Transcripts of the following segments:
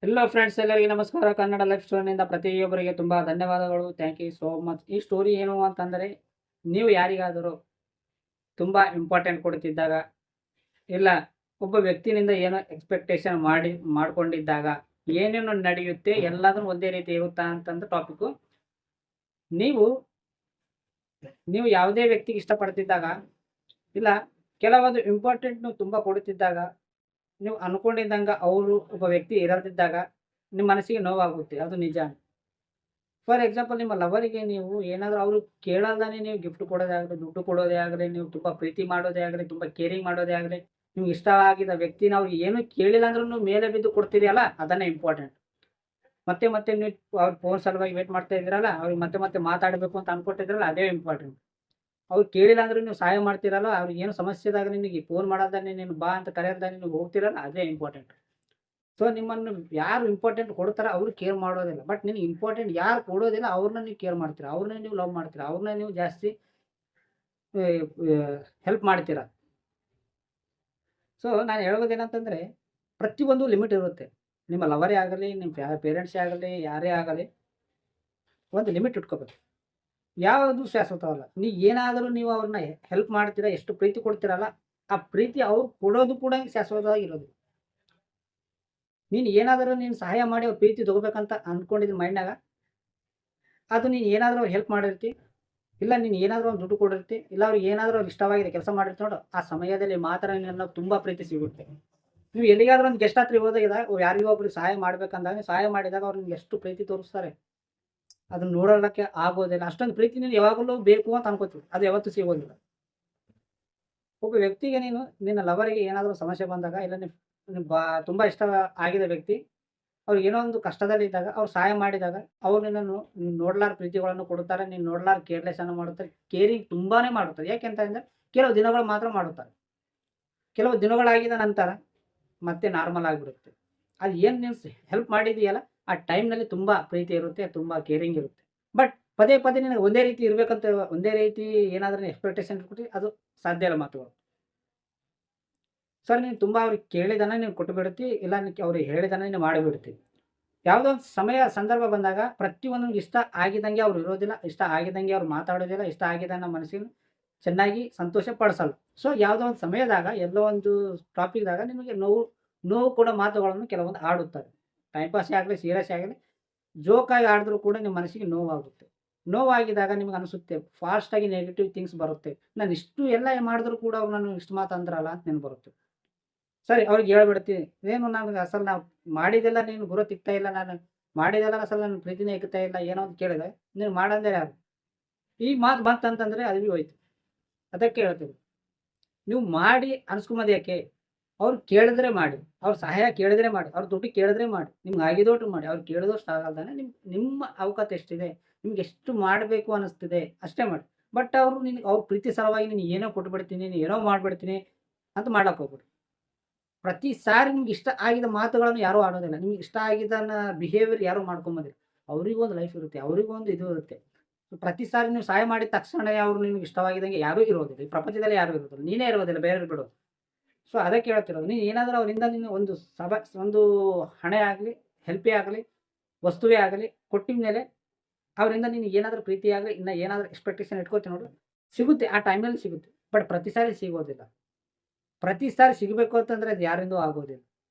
Hello friends, ಎಲ್ಲರಿಗೆ ನಮಸ್ಕಾರ. Kannada life ಸ್ಟೋರಿನಿಂದ ಪ್ರತಿಯೊಬ್ಬರಿಗೆ ತುಂಬ ಧನ್ಯವಾದಗಳು. Thank you so much. ಈ ಸ್ಟೋರಿ ಏನು ಅಂತಂದರೆ, ನೀವು ಯಾರಿಗಾದರೂ ತುಂಬ ಇಂಪಾರ್ಟೆಂಟ್ ಕೊಡ್ತಿದ್ದಾಗ, ಇಲ್ಲ ಒಬ್ಬ ವ್ಯಕ್ತಿನಿಂದ ಏನೋ ಎಕ್ಸ್ಪೆಕ್ಟೇಷನ್ ಮಾಡ್ಕೊಂಡಿದ್ದಾಗ ಏನೇನು ನಡೆಯುತ್ತೆ ಎಲ್ಲಾದ್ರೂ ಒಂದೇ ರೀತಿ ಇರುತ್ತಾ ಅಂತಂದು ಟಾಪಿಕ್ಕು. ನೀವು ನೀವು ಯಾವುದೇ ವ್ಯಕ್ತಿಗೆ ಇಷ್ಟಪಡ್ತಿದ್ದಾಗ, ಇಲ್ಲ ಕೆಲವೊಂದು ಇಂಪಾರ್ಟೆಂಟ್ ನೀವು ತುಂಬ ಕೊಡುತ್ತಿದ್ದಾಗ, ನೀವು ಅನ್ಕೊಂಡಿದ್ದಂಗೆ ಅವರು ಒಬ್ಬ ವ್ಯಕ್ತಿ ಇರದಿದ್ದಾಗ ನಿಮ್ಮ ಮನಸ್ಸಿಗೆ ನೋವಾಗುತ್ತೆ. ಅದು ನಿಜ. ಫಾರ್ ಎಕ್ಸಾಂಪಲ್, ನಿಮ್ಮ ಲವರಿಗೆ ನೀವು ಏನಾದರೂ ಅವರು ಕೇಳಲ್ದಾನೆ ನೀವು ಗಿಫ್ಟ್ ಕೊಡೋದೇ ಆಗಲಿ, ದುಡ್ಡು ಕೊಡೋದೇ ಆಗಲಿ, ನೀವು ತುಂಬ ಪ್ರೀತಿ ಮಾಡೋದೇ ಆಗಲಿ, ತುಂಬ ಕೇರಿಂಗ್ ಮಾಡೋದೇ ಆಗಲಿ, ನಿಮ್ಗೆ ಇಷ್ಟವಾಗಿದ್ದ ವ್ಯಕ್ತಿನ ಅವ್ರಿಗೆ ಏನೂ ಕೇಳಿಲ್ಲ ಅಂದ್ರೂ ನೀವು ಮೇಲೆ ಬಿದ್ದು ಕೊಡ್ತೀರಿಯಲ್ಲ, ಅದನ್ನೇ ಇಂಪಾರ್ಟೆಂಟ್. ಮತ್ತೆ ಮತ್ತೆ ನೀವು ಅವ್ರ ಫೋನ್ ಸಲುವಾಗಿ ವೇಟ್ ಮಾಡ್ತಾ ಇದ್ದೀರಲ್ಲ, ಅವ್ರಿಗೆ ಮತ್ತೆ ಮತ್ತೆ ಮಾತಾಡಬೇಕು ಅಂತ ಅನ್ಕೊಟ್ಟಿದ್ರಲ್ಲ, ಅದೇ ಇಂಪಾರ್ಟೆಂಟ್. ಅವ್ರು ಕೇಳಿಲ್ಲ ಅಂದ್ರೂ ನೀವು ಸಹಾಯ ಮಾಡ್ತೀರಲ್ಲ, ಅವ್ರಿಗೆ ಏನು ಸಮಸ್ಯೆ ಇದ್ದಾಗ ನಿನಗೆ ಫೋನ್ ಮಾಡೋದಾನೆ, ನೀನು ಬಾ ಅಂತ ಕರೆಯೋದಾನೆ ನೀವು ಹೋಗ್ತೀರಲ್ಲ, ಅದೇ ಇಂಪಾರ್ಟೆಂಟ್. ಸೊ ನಿಮ್ಮನ್ನು ಯಾರು ಇಂಪಾರ್ಟೆಂಟ್ ಕೊಡ್ತಾರೋ ಅವ್ರು ಕೇರ್ ಮಾಡೋದಿಲ್ಲ. ಬಟ್ ನಿನಗೆ ಇಂಪಾರ್ಟೆಂಟ್ ಯಾರು ಕೊಡೋದಿಲ್ಲ ಅವ್ರನ್ನ ನೀವು ಕೇರ್ ಮಾಡ್ತೀರಾ, ಅವ್ರನ್ನೇ ನೀವು ಲವ್ ಮಾಡ್ತೀರಾ, ಅವ್ರನ್ನ ನೀವು ಜಾಸ್ತಿ ಹೆಲ್ಪ್ ಮಾಡ್ತೀರಾ. ಸೊ ನಾನು ಹೇಳೋದೇನಂತಂದರೆ, ಪ್ರತಿಯೊಂದು ಲಿಮಿಟ್ ಇರುತ್ತೆ. ನಿಮ್ಮ ಲವರೇ ಆಗಲಿ, ನಿಮ್ಮ ಪೇರೆಂಟ್ಸೇ ಆಗಲಿ, ಯಾರೇ ಆಗಲಿ, ಒಂದು ಲಿಮಿಟ್ ಇಟ್ಕೋಬೇಕು. ಯಾವುದು ಶಾಶ್ವತವಲ್ಲ. ಏನಾದರೂ ನೀವು ಅವ್ರನ್ನ ಹೆಲ್ಪ್ ಮಾಡ್ತೀರಾ, ಎಷ್ಟು ಪ್ರೀತಿ ಕೊಡ್ತೀರಲ್ಲ, ಆ ಪ್ರೀತಿ ಅವ್ರು ಕೊಡೋದು ಕೂಡ ಶಾಶ್ವತವಾಗಿರೋದು. ನೀನು ಸಹಾಯ ಮಾಡಿ ಅವ್ರ ಪ್ರೀತಿ ತಗೋಬೇಕಂತ ಅಂದ್ಕೊಂಡಿದ್ದ ಮೈಂಡ್ನಾಗ, ಅದು ನೀನು ಏನಾದರೂ ಹೆಲ್ಪ್ ಮಾಡಿರ್ತಿ, ಇಲ್ಲ ನೀನು ಏನಾದರೂ ಒಂದು ದುಡ್ಡು ಕೊಡಿರ್ತಿ, ಇಲ್ಲ ಅವ್ರಿಗೆ ಏನಾದರೂ ಇಷ್ಟವಾಗಿದೆ ಕೆಲಸ ಮಾಡಿರ್ತಿ ನೋಡು, ಆ ಸಮಯದಲ್ಲಿ ಮಾತ್ರ ನಿನ್ನನ್ನು ತುಂಬ ಪ್ರೀತಿ ಸಿಗುತ್ತೆ. ನೀವು ಎಲ್ಲಿಗಾದ್ರೂ ಒಂದು ಗೆಸ್ಟ್ ಹತ್ರ ಹೋದಾಗ ಯಾರಿಗೋ ಒಬ್ರಿಗೆ ಸಹಾಯ ಮಾಡ್ಬೇಕಂದಾಗ, ಸಹಾಯ ಮಾಡಿದಾಗ ಅವ್ರು ನಿಮ್ಗೆ ಎಷ್ಟು ಪ್ರೀತಿ ತೋರಿಸ್ತಾರೆ, ಅದನ್ನ ನೋಡೋಕ್ಕೆ ಆಗೋದಿಲ್ಲ. ಅಷ್ಟೊಂದು ಪ್ರೀತಿ ನೀನು ಯಾವಾಗಲೂ ಬೇಕು ಅಂತ ಅನ್ಕೋತೀವಿ, ಅದು ಯಾವತ್ತೂ ಸಿಗೋದಿಲ್ಲ. ಒಬ್ಬ ವ್ಯಕ್ತಿಗೆ ನಿನ್ನ ಲವರಿಗೆ ಏನಾದರೂ ಸಮಸ್ಯೆ ಬಂದಾಗ, ಇಲ್ಲ ನೀವು ತುಂಬ ಇಷ್ಟ ಆಗಿದ ವ್ಯಕ್ತಿ ಅವ್ರಿಗೆ ಏನೋ ಒಂದು ಕಷ್ಟದಲ್ಲಿದ್ದಾಗ, ಅವ್ರು ಸಹಾಯ ಮಾಡಿದಾಗ, ಅವ್ರು ನಿನ್ನನ್ನು ನೀನು ನೋಡ್ಲಾರ ಪ್ರೀತಿಗಳನ್ನು ಕೊಡುತ್ತಾರೆ, ನೀನು ನೋಡ್ಲಾರ ಕೇರ್ಲೆಸ್ ಅನ್ನು ಮಾಡುತ್ತಾರೆ, ಕೇರಿಂಗ್ ತುಂಬಾನೇ ಮಾಡುತ್ತಾರೆ. ಯಾಕೆಂತಂದ್ರೆ ಕೆಲವು ದಿನಗಳು ಮಾತ್ರ ಮಾಡುತ್ತಾರೆ. ಕೆಲವು ದಿನಗಳಾಗಿದ ನಂತರ ಮತ್ತೆ ನಾರ್ಮಲ್ ಆಗಿಬಿಡುತ್ತೆ. ಅದು ಏನು ನೀನು ಹೆಲ್ಪ್ ಮಾಡಿದೀಯಲ್ಲ, ಆ ಟೈಮ್‌ನಲ್ಲಿ ತುಂಬ ಪ್ರೀತಿ ಇರುತ್ತೆ, ತುಂಬ ಕೇರಿಂಗ್ ಇರುತ್ತೆ. ಬಟ್ ಪದೇ ಪದೇ ನಿನಗೆ ಒಂದೇ ರೀತಿ ಇರಬೇಕಂತ, ಒಂದೇ ರೀತಿ ಏನಾದರೂ ಎಕ್ಸ್ಪೆಕ್ಟೇಷನ್ ಇಟ್ಬಿಟ್ಟು ಅದು ಸಾಧ್ಯ ಇಲ್ಲ ಮಾತುಗಳು. ಸರ್, ನೀನು ತುಂಬ ಅವ್ರಿಗೆ ಕೇಳಿದನ್ನ ನೀನು ಕೊಟ್ಟುಬಿಡ್ತಿ, ಇಲ್ಲ ಅವ್ರಿಗೆ ಹೇಳಿದನ್ನ ನೀನು ಮಾಡಿಬಿಡ್ತಿ. ಯಾವುದೋ ಒಂದು ಸಮಯ ಸಂದರ್ಭ ಬಂದಾಗ ಪ್ರತಿಯೊಂದು ಇಷ್ಟ ಆಗಿದಂಗೆ ಅವ್ರು ಇರೋದಿಲ್ಲ, ಇಷ್ಟ ಆಗಿದಂಗೆ ಅವ್ರು ಮಾತಾಡೋದಿಲ್ಲ, ಇಷ್ಟ ಆಗಿದ್ದನ್ನ ಮನಸ್ಸಿಗೆ ಚೆನ್ನಾಗಿ ಸಂತೋಷ ಪಡಿಸಲ್ಲ. ಸೊ ಯಾವುದೋ ಒಂದು ಸಮಯದಾಗ, ಎಲ್ಲೋ ಒಂದು ಟಾಪಿಕ್‌ದಾಗ ನಿಮಗೆ ನೋವು ನೋವು ಕೊಡೋ ಮಾತುಗಳನ್ನು ಕೆಲವೊಂದು ಆಡುತ್ತಾರೆ. ಟೈಮ್ ಪಾಸೇ ಆಗಲಿ, ಸೀರಿಯಸ್ ಆಗಲಿ, ಜೋಕಾಗಿ ಆಡಿದ್ರು ಕೂಡ ನಿಮ್ಮ ಮನಸ್ಸಿಗೆ ನೋವಾಗುತ್ತೆ. ನೋವಾಗಿದ್ದಾಗ ನಿಮ್ಗೆ ಅನಿಸುತ್ತೆ, ಫಾಸ್ಟಾಗಿ ನೆಗೆಟಿವ್ ಥಿಂಗ್ಸ್ ಬರುತ್ತೆ. ನಾನು ಇಷ್ಟು ಎಲ್ಲ ಮಾಡಿದ್ರು ಕೂಡ ಅವ್ರು ನನಗೆ ಇಷ್ಟು ಮಾತು ಅಂದ್ರಲ್ಲ ಅಂತ ನೆನಪು ಬರುತ್ತೆ. ಸರಿ, ಅವ್ರಿಗೆ ಹೇಳ್ಬಿಡ್ತೀನಿ, ಏನು ನನಗೆ ಅಸಲು ನಾವು ಮಾಡಿದ್ದೆಲ್ಲ ನೀನು ಗುರು ತಿಕ್ತಾ ಇಲ್ಲ, ನಾನು ಮಾಡಿದ್ದೆಲ್ಲ ಅಸಲು ನನ್ನ ಪ್ರೀತಿನೇ ಇಕ್ತಾ ಇಲ್ಲ, ಏನೋ ಅಂತ ಕೇಳಿದೆ, ನೀನು ಮಾಡಂದೇ ಯಾರು? ಈ ಮಾತು ಬಂತಂತಂದರೆ ಅಲ್ಲಿಗೆ ಹೋಯ್ತು. ಅದಕ್ಕೆ ಹೇಳ್ತೀನಿ, ನೀವು ಮಾಡಿ ಅನ್ಸ್ಕೊಂಬದು ಯಾಕೆ? ಅವ್ರು ಕೇಳಿದ್ರೆ ಮಾಡಿ, ಅವ್ರ ಸಹಾಯ ಕೇಳಿದ್ರೆ ಮಾಡಿ, ಅವ್ರ ದುಡ್ಡು ಕೇಳಿದ್ರೆ ಮಾಡಿ, ನಿಮ್ಗೆ ಆಗಿದೋಟು ಮಾಡಿ, ಅವ್ರು ಕೇಳಿದಷ್ಟು ಆಗಲ್ದಾನೆ ನಿಮ್ಮ ಅವಕಾಶ ಎಷ್ಟಿದೆ, ನಿಮ್ಗೆ ಎಷ್ಟು ಮಾಡಬೇಕು ಅನ್ನಿಸ್ತಿದೆ ಅಷ್ಟೇ ಮಾಡಿ. ಬಟ್ ಅವರು ಅವ್ರ ಪ್ರೀತಿ ಸಲುವಾಗಿ ನೀನು ಏನೋ ಕೊಟ್ಬಿಡ್ತೀನಿ, ನೀನು ಏನೋ ಮಾಡಿಬಿಡ್ತೀನಿ ಅಂತ ಮಾಡ್ಲಕ್ಕೆ ಹೋಗ್ಬಿಡಿ. ಪ್ರತಿ ಸಾರಿ ನಿಮ್ಗೆ ಇಷ್ಟ ಆಗಿದ ಮಾತುಗಳನ್ನು ಯಾರೂ ಆಡೋದಿಲ್ಲ. ನಿಮ್ಗೆ ಇಷ್ಟ ಆಗಿದ್ದನ್ನ ಬಿಹೇವಿಯರ್ ಯಾರೂ ಮಾಡ್ಕೊಂಬಂದಿಲ್ಲ. ಅವ್ರಿಗೊಂದು ಲೈಫ್ ಇರುತ್ತೆ, ಅವ್ರಿಗೊಂದು ಇದು ಇರುತ್ತೆ. ಪ್ರತಿ ಸಾರಿ ನೀವು ಸಹಾಯ ಮಾಡಿದ ತಕ್ಷಣ ಅವ್ರು ನಿಮ್ಗೆ ಇಷ್ಟವಾಗಿದ್ದಂಗೆ ಯಾರೂ ಇರೋದಿಲ್ಲ. ಈ ಪ್ರಪಂಚದಲ್ಲಿ ಯಾರೂ ಇರೋದಿಲ್ಲ. ನೀನೇ ಇರೋದಿಲ್ಲ, ಬೇರೆಯವ್ರು ಬಿಡು. ಸೊ ಅದಕ್ಕೆ ಹೇಳ್ತಿರೋದು, ನೀನು ಏನಾದರೂ ಅವರಿಂದ ನೀನು ಒಂದು ಹಣ ಆಗಲಿ, ಹೆಲ್ಪೇ ಆಗಲಿ, ವಸ್ತುವೇ ಆಗಲಿ ಕೊಟ್ಟಿದ ಮೇಲೆ ಅವರಿಂದ ನೀನು ಏನಾದರೂ ಪ್ರೀತಿ ಆಗಲಿ, ಇನ್ನು ಏನಾದರೂ ಎಕ್ಸ್ಪೆಕ್ಟೇಷನ್ ಇಟ್ಕೋತಿ ನೋಡು, ಸಿಗುತ್ತೆ. ಆ ಟೈಮಲ್ಲಿ ಸಿಗುತ್ತೆ. ಬಟ್ ಪ್ರತಿ ಸಾರಿ ಸಿಗೋದಿಲ್ಲ. ಪ್ರತಿ ಸಾರಿ ಸಿಗಬೇಕು ಅಂತಂದ್ರೆ ಅದು ಯಾರಿಂದೂ ಆಗೋದಿಲ್ಲ.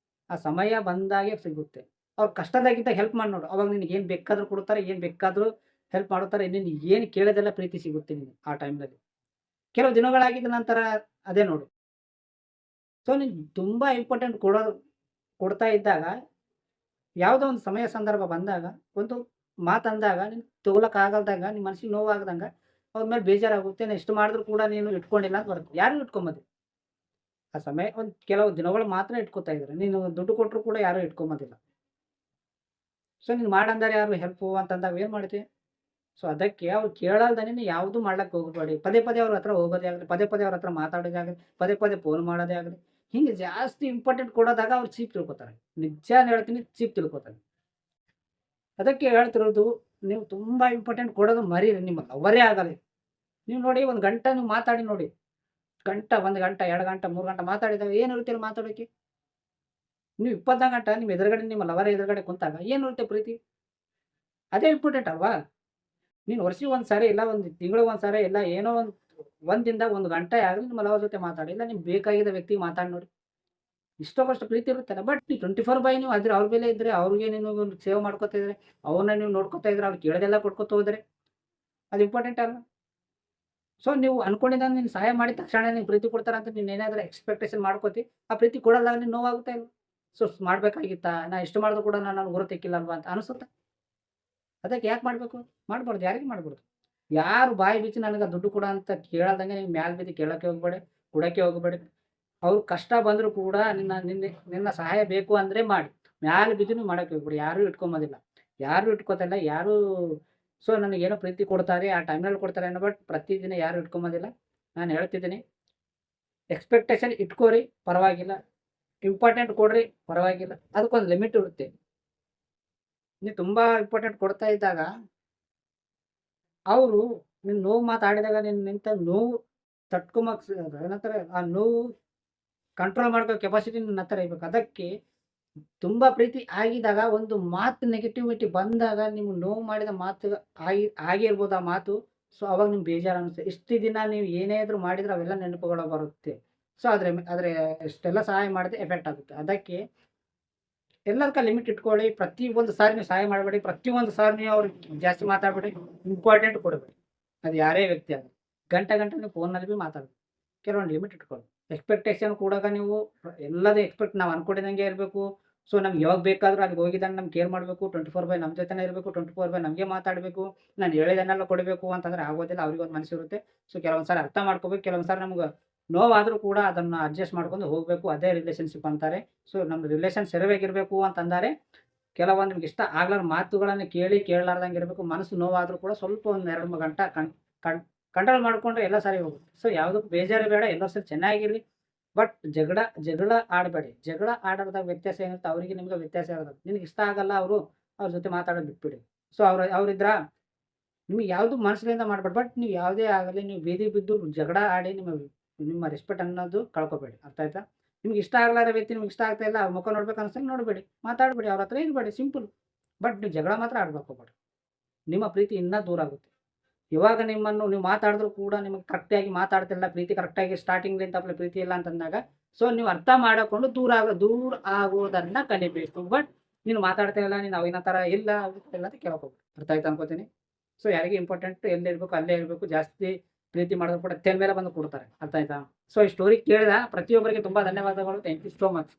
ಆ ಸಮಯ ಬಂದಾಗೆ ಸಿಗುತ್ತೆ. ಅವ್ರು ಕಷ್ಟದಾಗಿದ್ದಾಗ ಹೆಲ್ಪ್ ಮಾಡಿ ನೋಡು. ಅವಾಗ ನಿನಗೆ ಏನು ಬೇಕಾದ್ರೂ ಕೊಡ್ತಾರೆ, ಏನು ಬೇಕಾದ್ರೂ ಹೆಲ್ಪ್ ಮಾಡುತ್ತಾರೆ. ನೀನು ಏನು ಕೇಳಿದೆಲ್ಲ ಪ್ರೀತಿ ಸಿಗುತ್ತೆ ನಿನಗೆ ಆ ಟೈಮ್‌ನಲ್ಲಿ. ಕೆಲವು ದಿನಗಳಾಗಿದ ನಂತರ ಅದೇ ನೋಡು. ಸೊ ನೀನು ತುಂಬಾ ಇಂಪಾರ್ಟೆಂಟ್ ಕೊಡ್ತಾ ಇದ್ದಾಗ, ಯಾವುದೋ ಒಂದು ಸಮಯ ಸಂದರ್ಭ ಬಂದಾಗ, ಒಂದು ಮಾತಂದಾಗ ನೀನು ತಗೊಳಕ್ಕಾಗಲ್ದಾಗ, ನಿಮ್ಮ ಮನಸ್ಸಿಗೆ ನೋವಾಗದಂಗ, ಅವ್ರ ಮೇಲೆ ಬೇಜಾರಾಗುತ್ತೆ. ನಾನು ಎಷ್ಟು ಮಾಡಿದ್ರು ಕೂಡ ನೀನು ಇಟ್ಕೊಂಡಿಲ್ಲ ಅಂತ ಬರುತ್ತೆ. ಯಾರೂ ಇಟ್ಕೊಂಬೋದಿಲ್ಲ. ಆ ಸಮಯ ಒಂದು ಕೆಲವು ದಿನಗಳು ಮಾತ್ರ ಇಟ್ಕೋತಾ ಇದ್ದಾರೆ. ನೀನು ದುಡ್ಡು ಕೊಟ್ಟರು ಕೂಡ ಯಾರೂ ಇಟ್ಕೊಂಬೋದಿಲ್ಲ. ಸೊ ನೀನು ಮಾಡಂದರೆ ಯಾರು ಹೆಲ್ಪು ಅಂತಂದಾಗ ಏನು ಮಾಡ್ತಿ? ಸೊ ಅದಕ್ಕೆ ಅವ್ರು ಕೇಳಲ್ದನೆ ಯಾವುದು ಮಾಡ್ಲಕ್ಕೆ ಹೋಗಬೇಡಿ. ಪದೇ ಪದೇ ಅವ್ರ ಹತ್ರ ಹೋಗೋದೇ ಆಗಲಿ, ಪದೇ ಪದೇ ಅವ್ರ ಹತ್ರ ಮಾತಾಡೋದೇ ಆಗಲಿ, ಪದೇ ಪದೇ ಫೋನ್ ಮಾಡೋದೇ ಆಗಲಿ, ಹಿಂಗೆ ಜಾಸ್ತಿ ಇಂಪಾರ್ಟೆಂಟ್ ಕೊಡೋದಾಗ ಅವ್ರು ಚೀಪ್ ತಿಳ್ಕೊತಾರೆ. ನಿಜ ಹೇಳ್ತೀನಿ, ಚೀಪ್ ತಿಳ್ಕೊತಾರೆ. ಅದಕ್ಕೆ ಹೇಳ್ತಿರೋದು, ನೀವು ತುಂಬ ಇಂಪಾರ್ಟೆಂಟ್ ಕೊಡೋದು ಮರೀರಿ. ನಿಮ್ಮ ಲವರೇ ಆಗಲಿ. ನೀವು ನೋಡಿ, ಒಂದು ಗಂಟೆ ನೀವು ಮಾತಾಡಿ ನೋಡಿ. 1 ಗಂಟೆ, 2 ಗಂಟೆ, 3 ಗಂಟೆ ಮಾತಾಡಿದಾಗ ಏನಿರುತ್ತೆ ಅಲ್ಲಿ ಮಾತಾಡೋಕ್ಕೆ? ನೀವು 24 ಗಂಟೆ ನಿಮ್ಮ ಎದುರುಗಡೆ ನಿಮ್ಮ ಲವರ್ ಎದುರುಗಡೆ ಕುಂತಾಗ ಏನು ಇರುತ್ತೆ ಪ್ರೀತಿ? ಅದೇ ಇಂಪಾರ್ಟೆಂಟ್ ಅಲ್ವಾ? ನೀನು ವರ್ಷಿಗೆ ಒಂದು ಸಾರಿ ಇಲ್ಲ ಒಂದು ತಿಂಗಳಿಗೆ ಒಂದು ಸಾರಿ ಇಲ್ಲ ಏನೋ ಒಂದು ದಿನದಾಗ 1 ಗಂಟೆ ಆಗಲಿ ನಿಮ್ಮ ಲವರ್ ಜೊತೆ ಮಾತಾಡಿ. ಇಲ್ಲ ನಿಮ್ಗೆ ಬೇಕಾಗಿದ್ದ ವ್ಯಕ್ತಿಗೆ ಮಾತಾಡಿ ನೋಡಿ. ಇಷ್ಟೋ ಪ್ರೀತಿ ಇರುತ್ತಲ್ಲ. ಬಟ್ ನೀವು 24/7 ನೀವು ಅದ್ರ ಅವ್ರ ಬೆಲೆ ಇದ್ರೆ ಅವ್ರಿಗೆ ನೀವು ಒಂದು ಸೇವೆ ಮಾಡ್ಕೊತಾ ಇದ್ರೆ, ಅವ್ರನ್ನ ನೀವು ನೋಡ್ಕೊತಾ ಇದ್ರೆ, ಅವ್ರು ಕೇಳೋದೆಲ್ಲ ಕೊಟ್ಕೊತ ಹೋದ್ರೆ ಅದು ಇಂಪಾರ್ಟೆಂಟ್ ಅಲ್ವಾ? ಸೊ ನೀವು ಅನ್ಕೊಂಡಿದ್ದಂಗೆ ನೀನು ಸಹಾಯ ಮಾಡಿದ ತಕ್ಷಣ ನಿಂಗೆ ಪ್ರೀತಿ ಕೊಡ್ತಾರ ಅಂತ ನೀನು ಏನಾದ್ರು ಎಕ್ಸ್‌ಪೆಕ್ಟೇಷನ್ ಮಾಡ್ಕೋತಿ. ಆ ಪ್ರೀತಿ ಕೊಡಲ್ಲ ನಿಂಗೆ ನೋವಾಗುತ್ತಾ ಇಲ್ವಾ? ಸೊ ಮಾಡ್ಬೇಕಾಗಿತ್ತಾ? ನಾ ಇಷ್ಟು ಮಾಡಿದ್ರು ಕೂಡ ನಾನು ಗುರು ತೆಕ್ಕಿಲ್ಲಲ್ವಾ ಅಂತ ಅನಿಸುತ್ತಾ? ಅದಕ್ಕೆ ಯಾಕೆ ಮಾಡಬೇಕು? ಮಾಡಬಾರ್ದು. ಯಾರಿಗೂ ಮಾಡಬಾರ್ದು. ಯಾರು ಬಾಯಿ ಬಿಚ್ಚಿ ನನಗೆ ದುಡ್ಡು ಕೊಡು ಅಂತ ಕೇಳದಂಗೆ ನೀವು ಮ್ಯಾಲ್ ಬಿದ್ದು ಕೇಳಕ್ಕೆ ಹೋಗ್ಬೇಡಿ, ಕೊಡಕ್ಕೆ ಹೋಗಬೇಡಿ. ಅವ್ರು ಕಷ್ಟ ಬಂದರೂ ಕೂಡ ನಿನ್ನ ಸಹಾಯ ಬೇಕು ಅಂದ್ರೆ ಮಾಡಿ. ಮ್ಯಾಲ್ ಬಿದ್ದು ನೀವು ಮಾಡಕ್ಕೆ ಹೋಗ್ಬೇಡಿ. ಯಾರೂ ಇಟ್ಕೊಂಬೋದಿಲ್ಲ. ಯಾರೂ ಇಟ್ಕೋತಿಲ್ಲ. ಯಾರೂ ಸೊ ನನಗೇನೋ ಪ್ರೀತಿ ಕೊಡ್ತಾರೆ, ಆ ಟೈಮ್‌ನಲ್ಲಿ ಕೊಡ್ತಾರೆ ಅನ್ನೋ ಬಟ್ ಪ್ರತಿದಿನ ಯಾರೂ ಇಟ್ಕೊಂಬೋದಿಲ್ಲ. ನಾನು ಹೇಳ್ತಿದ್ದೀನಿ, ಎಕ್ಸ್‌ಪೆಕ್ಟೇಷನ್ ಇಟ್ಕೋರಿ ಪರವಾಗಿಲ್ಲ. ಇಂಪಾರ್ಟೆಂಟ್ ಕೊಡ್ರಿ ಪರವಾಗಿಲ್ಲ. ಅದಕ್ಕೊಂದು ಲಿಮಿಟ್ ಇರುತ್ತೆ. ನೀವು ತುಂಬಾ ಇಂಪಾರ್ಟೆಂಟ್ ಕೊಡ್ತಾ ಇದ್ದಾಗ ಅವರು ನೀನು ನೋವು ಮಾತಾಡಿದಾಗ ನಿಂತ ನೋವು ತಡ್ಕೊಂಬಕ್ ಏನಂತಾರೆ ಆ ನೋವು ಕಂಟ್ರೋಲ್ ಮಾಡ್ಕೋ ಕೆಪಾಸಿಟಿ ನಿನ್ನ ಹತ್ರ ಇರ್ಬೇಕು. ಅದಕ್ಕೆ ತುಂಬಾ ಪ್ರೀತಿ ಆಗಿದಾಗ ಒಂದು ಮಾತು ನೆಗೆಟಿವಿಟಿ ಬಂದಾಗ ನಿಮ್ಗೆ ನೋವು ಮಾಡಿದ ಮಾತು ಆಗಿರ್ಬೋದು ಆ ಮಾತು. ಸೊ ಅವಾಗ ನಿಮ್ಗೆ ಬೇಜಾರು ಅನಿಸುತ್ತೆ. ಇಷ್ಟು ದಿನ ನೀವು ಏನೇ ಆದ್ರೂ ಮಾಡಿದ್ರೆ ಅವೆಲ್ಲ ನೆನಪುಗಳು ಬರುತ್ತೆ. ಸೊ ಆದ್ರೆ ಇಷ್ಟೆಲ್ಲ ಸಹಾಯ ಮಾಡಿದ್ರೆ ಎಫೆಕ್ಟ್ ಆಗುತ್ತೆ. ಅದಕ್ಕೆ ಎಲ್ಲದಕ್ಕ ಲಿಮಿಟ್ ಇಟ್ಕೊಳ್ಳಿ. ಪ್ರತಿಯೊಂದು ಸಾರಿ ನೀವು ಸಹಾಯ ಮಾಡಬೇಡಿ. ಪ್ರತಿಯೊಂದು ಸಾರಿ ನೀವು ಅವ್ರಿಗೆ ಜಾಸ್ತಿ ಮಾತಾಡಬೇಡಿ. ಇಂಪಾರ್ಟೆಂಟ್ ಕೊಡಬೇಡಿ. ಅದು ಯಾರೇ ವ್ಯಕ್ತಿ ಆಗಲಿ. ಗಂಟೆ ನೀವು ಫೋನ್‌ನಲ್ಲಿ ಭೀ ಮಾತಾಡಬೇಡಿ. ಕೆಲವೊಂದು ಲಿಮಿಟ್ ಇಟ್ಕೊಳ್ಳಿ. ಎಕ್ಸ್‌ಪೆಕ್ಟೇಷನ್ ಕೂಡಾಗ ನೀವು ಎಲ್ಲದೂ ನಾವು ಅನ್ಕೊಂಡಿದಂಗೆ ಇರಬೇಕು. ಸೊ ನಮ್ಗೆ ಯಾವಾಗ ಬೇಕಾದ್ರೂ ಅಲ್ಲಿಗೆ ಹೋಗಿದ್ದಂಗೆ ನಮ್ಗೆ ಕೇರ್ ಮಾಡಬೇಕು. 24/7 ನಮ್ಮ ಜೊತೆನೇ ಇರಬೇಕು. 24/7 ನಮಗೆ ಮಾತಾಡಬೇಕು. ನಾನು ಹೇಳಿದ್ದನ್ನೆಲ್ಲ ಕೊಡಬೇಕು ಅಂತಂದ್ರೆ ಆಗೋದಿಲ್ಲ. ಅವ್ರಿಗೊಂದು ಮನಸ್ಸಿರುತ್ತೆ. ಸೊ ಕೆಲವೊಂದು ಸಾರಿ ಅರ್ಥ ಮಾಡ್ಕೋಬೇಕು. ಕೆಲವೊಂದು ಸಾರಿ ನಮ್ಗೆ ನೋವಾದರೂ ಕೂಡ ಅದನ್ನು ಅಡ್ಜಸ್ಟ್ ಮಾಡ್ಕೊಂಡು ಹೋಗಬೇಕು. ಅದೇ ರಿಲೇಷನ್‌ಶಿಪ್ ಅಂತಾರೆ. ಸೊ ನಮ್ಮ ರಿಲೇಷನ್ ಸರಿಯಾಗಿರಬೇಕು ಅಂತಂದರೆ ಕೆಲವೊಂದು ನಿಮ್ಗೆ ಇಷ್ಟ ಆಗ್ಲಾರ್ದ ಮಾತುಗಳನ್ನು ಕೇಳಲಾರ್ದಂಗೆ ಇರಬೇಕು. ಮನಸ್ಸು ನೋವಾದರೂ ಕೂಡ ಸ್ವಲ್ಪ ಒಂದು 2, 3 ಗಂಟೆ ಕಣ್ ಕಂಟ್ರೋಲ್ ಮಾಡ್ಕೊಂಡ್ರೆ ಎಲ್ಲ ಸರಿ ಹೋಗುತ್ತೆ. ಸೊ ಯಾವುದಕ್ಕೂ ಬೇಜಾರು ಬೇಡ. ಎಲ್ಲರೂ ಸರಿ ಚೆನ್ನಾಗಿರ್ರಿ. ಬಟ್ ಜಗಳ ಆಡಬೇಡಿ. ಜಗಳ ಆಡೋದ್ರಾಗ ವ್ಯತ್ಯಾಸ ಏನಿರುತ್ತೆ ಅವರಿಗೆ ನಿಮ್ಗೆ ವ್ಯತ್ಯಾಸ ಇರೋದು. ನಿನಗೆ ಇಷ್ಟ ಆಗಲ್ಲ ಅವ್ರ ಜೊತೆ ಮಾತಾಡೋದು ಬಿಟ್ಬಿಡಿ. ಸೊ ಅವರಿದ್ರ ನಿಮಗೆ ಯಾವುದು ಮನಸ್ಸಿನಿಂದ ಮಾಡಬೇಡಿ. ಬಟ್ ನೀವು ಯಾವುದೇ ಆಗಲಿ ನೀವು ಬೀದಿ ಬಿದ್ದು ಜಗಳ ಆಡಿ ನಿಮ್ಮ ರೆಸ್ಪೆಕ್ಟ್ ಅನ್ನೋದು ಕಳ್ಕೊಬೇಡಿ. ಅರ್ಥ ಆಯ್ತಾ? ನಿಮ್ಗೆ ಇಷ್ಟ ಆಗ್ಲಾರ ವ್ಯಕ್ತಿ ನಿಮ್ಗೆ ಇಷ್ಟ ಆಗ್ತಾ ಇಲ್ಲ, ಅವ್ರ ಮುಖ ನೋಡ್ಬೇಕು ಅನ್ಸಲ್ಲ ನೋಡಬೇಡಿ. ಮಾತಾಡಬೇಡಿ. ಅವ್ರ ಹತ್ರ ಇರಬೇಡಿ ಸಿಂಪಲ್. ಬಟ್ ನೀವು ಜಗಳ ಮಾತ್ರ ಆಡ್ಬೇಕು ಹೋಗ್ಬೇಡಿ. ನಿಮ್ಮ ಪ್ರೀತಿ ಇನ್ನೂ ದೂರ ಆಗುತ್ತೆ. ಇವಾಗ ನಿಮ್ಮನ್ನು ನೀವು ಮಾತಾಡಿದ್ರು ಕೂಡ ನಿಮಗೆ ಕರೆಕ್ಟಾಗಿ ಮಾತಾಡ್ತಿಲ್ಲ, ಪ್ರೀತಿ ಕರೆಕ್ಟಾಗಿ ಸ್ಟಾರ್ಟಿಂಗ್‌ಲಿಂದ ಪ್ರೀತಿ ಇಲ್ಲ ಅಂತಂದಾಗ, ಸೊ ನೀವು ಅರ್ಥ ಮಾಡಿಕೊಂಡು ದೂರ ಆಗೋದನ್ನ ಕಲಿಬೇಕು. ಬಟ್ ನೀನು ಮಾತಾಡ್ತಾ ಇಲ್ಲ, ನೀನು ಅವಿನ ಥರ ಇಲ್ಲ ಇಲ್ಲ ಅಂತ ಕೇಳಕ್ಕೆ ಹೋಗ್ಬೇಡಿ. ಅರ್ಥ ಆಯ್ತು ಅನ್ಕೋತೀನಿ. ಸೊ ಯಾರಿಗೆ ಇಂಪಾರ್ಟೆಂಟ್ ಎಲ್ಲಿರ್ಬೇಕು ಅಲ್ಲೇ ಇರಬೇಕು. ಜಾಸ್ತಿ ಪ್ರೀತಿ ಮಾಡಿದ್ರು ಕೂಡ ತೆಲ್ ಮೇಲೆ ಬಂದು ಕೂಡ್ತಾರೆ. ಅರ್ಥ ಆಯ್ತಾ? ಸೊ ಈ ಸ್ಟೋರಿ ಕೇಳಿದ ಪ್ರತಿಯೊಬ್ಬರಿಗೆ ತುಂಬಾ ಧನ್ಯವಾದಗಳು. Thank you so much.